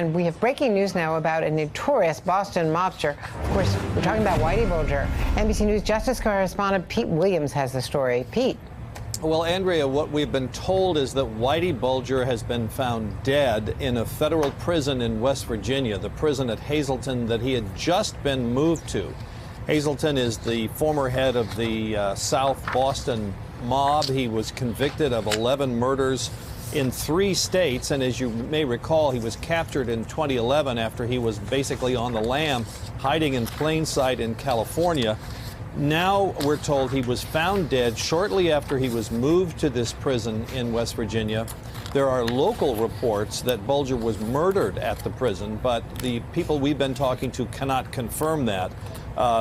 And we have breaking news now about a notorious Boston mobster. Of course, we're talking about Whitey Bulger. NBC News Justice correspondent Pete Williams has the story. Pete. Well, Andrea, what we've been told is that Whitey Bulger has been found dead in a federal prison in West Virginia, the prison at Hazleton that he had just been moved to. Hazleton is the former head of the South Boston mob. He was convicted of 11 murders in 3 states, and as you may recall, he was captured in 2011 after he was basically on the lam, hiding in plain sight in California. Now we're told he was found dead shortly after he was moved to this prison in West Virginia. There are local reports that Bulger was murdered at the prison, but the people we've been talking to cannot confirm that.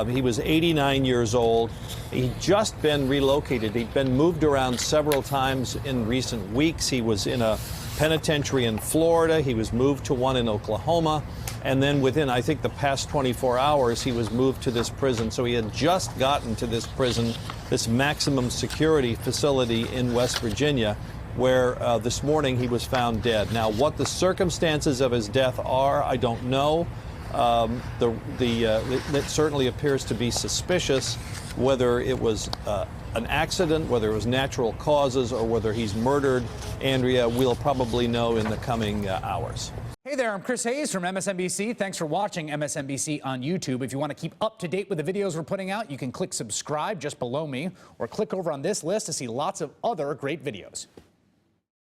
He was 89 years old. He'd just been relocated. He'd been moved around several times in recent weeks. He was in a penitentiary in Florida. He was moved to one in Oklahoma. And then within, I think, the past 24 hours, he was moved to this prison. So he had just gotten to this prison, this maximum security facility in West Virginia, where this morning he was found dead. Now, what the circumstances of his death are, I don't know. It certainly appears to be suspicious, whether it was an accident, whether it was natural causes, or whether he's murdered. Andrea, we'll probably know in the coming hours. Hey there, I'm Chris Hayes from MSNBC. Thanks for watching MSNBC on YouTube. If you want to keep up to date with the videos we're putting out, you can click subscribe just below me, or click over on this list to see lots of other great videos.